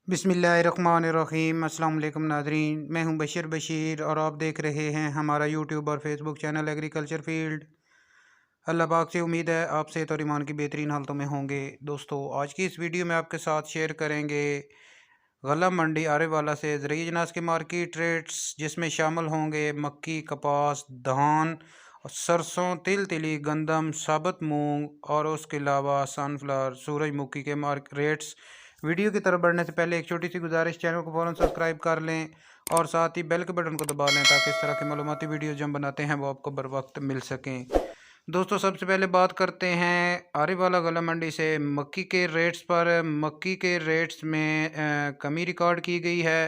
बिस्मिल्लाहिर्रहमानिर्रहीम। अस्सलाम वालेकुम नाज़रीन, मैं हूं बशीर और आप देख रहे हैं हमारा यूट्यूब और फेसबुक चैनल एग्रीकल्चर फील्ड। अल्लाह पाक से उम्मीद है आप सेहत और ईमान की बेहतरीन हालतों में होंगे। दोस्तों, आज की इस वीडियो में आपके साथ शेयर करेंगे गला मंडी आरेवाला से ज़रूरी अजनास के मार्केट रेट्स, जिसमें शामिल होंगे मक्की, कपास, धान, सरसों, तिल, तिली, गंदम, साबुत मूंग और उसके अलावा सनफ्लावर, सूरजमुखी के मार्केट रेट्स। वीडियो की तरफ बढ़ने से पहले एक छोटी सी गुजारिश, चैनल को फ़ौरन सब्सक्राइब कर लें और साथ ही बेल के बटन को दबा लें ताकि इस तरह की मालूमाती वीडियो जो हम बनाते हैं वो आपको बर वक्त मिल सकें। दोस्तों, सबसे पहले बात करते हैं आरेवाला गला मंडी से मक्की के रेट्स पर। मक्की के रेट्स में कमी रिकॉर्ड की गई है।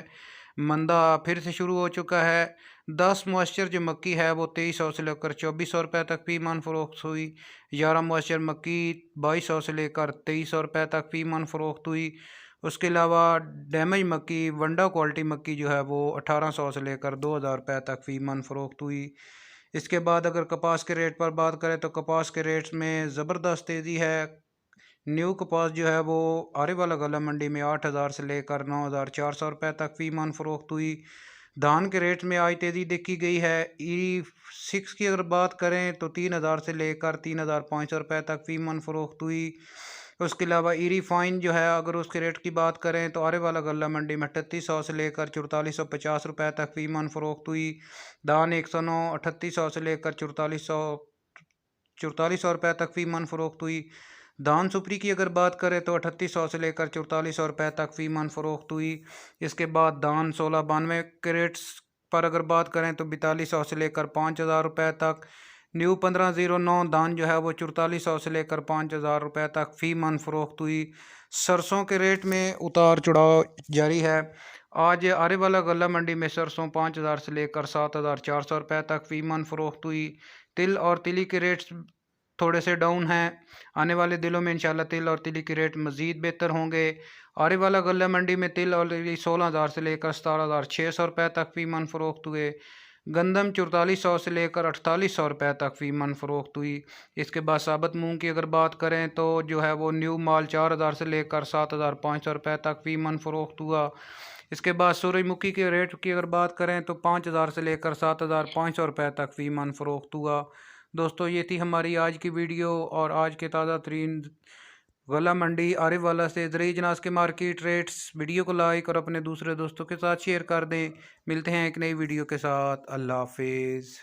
मंदा फिर से शुरू हो चुका है। 10 मॉइस्चर जो मक्की है वो 2300 से लेकर 2400 रुपये तक फी मन फ़रोख्त हुई। 11 मॉइस्चर मक्की 2200 से लेकर 2300 रुपये तक फी मन फ़रोख्त हुई। उसके अलावा डैमेज मक्की, वंडा क्वालिटी मक्की जो है वो 1800 से लेकर 2000 रुपये तक फी मन फ़रोख्त हुई। इसके बाद अगर कपास के रेट पर बात करें तो कपास के रेट्स में ज़बरदस्त तेज़ी है। न्यू कपास जो है वो आरेवाला गला मंडी में 8000 से लेकर 9400 रुपये तक फी मन फ़रोख्त हुई। धान के रेट में आज तेज़ी देखी गई है। E6 की अगर बात करें तो 3000 से लेकर 3500 रुपये तक फी मन फ़रोख्त हुई। उसके अलावा ईरी फाइन जो है अगर उसके रेट की बात करें तो आरेवाला गला मंडी में 3800 से लेकर 4450 रुपये तक फी मन फ़रोख्त हुई। धान 109 3800 से लेकर 4400 रुपये तक फी मन फ़रोख्त हुई। धान सुपरी की अगर बात करें तो 3800 से लेकर 4400 रुपये तक फी मन फ़रोख्त हुई। इसके बाद धान 1692 के रेट्स पर अगर बात करें तो 4200 से लेकर 5000 रुपये तक। न्यू 1509 धान जो है वो 4400 से लेकर 5000 रुपये तक फी मन फ़रोख्त हुई। सरसों के रेट में उतार चढ़ाव जारी है। आज आरेवाला गला मंडी में सरसों 5000 से लेकर 7400 रुपये तक फी मन फ़रोख्त हुई। तिल और तिली के रेट्स थोड़े से डाउन हैं। आने वाले दिनों में इंशाल्लाह तिल और तिली के रेट मज़ीद बेहतर होंगे। आरेवाला गला मंडी में तिल और तिली 16000 से लेकर 17600 रुपये तक फी मन फ़रोख्त हुए। गंदम 4400 से लेकर 4800 रुपये तक फी मन फ़रोख्त हुई। इसके बाद साबुत मूंग की अगर बात करें तो जो है वो न्यू माल 4000 से लेकर 7500 रुपये तक फी मन फ़रोख्त हुआ। इसके बाद सूरजमुखी के रेट की अगर बात करें तो 5000 से लेकर 7500 रुपये तक फी मन फ़रोख्त हुआ। दोस्तों, ये थी हमारी आज की वीडियो और आज के ताज़ा तरीन गला मंडी आरेवाला से ज़रूरी अजनास के मार्केट रेट्स। वीडियो को लाइक और अपने दूसरे दोस्तों के साथ शेयर कर दें। मिलते हैं एक नई वीडियो के साथ। अल्लाह हाफिज़।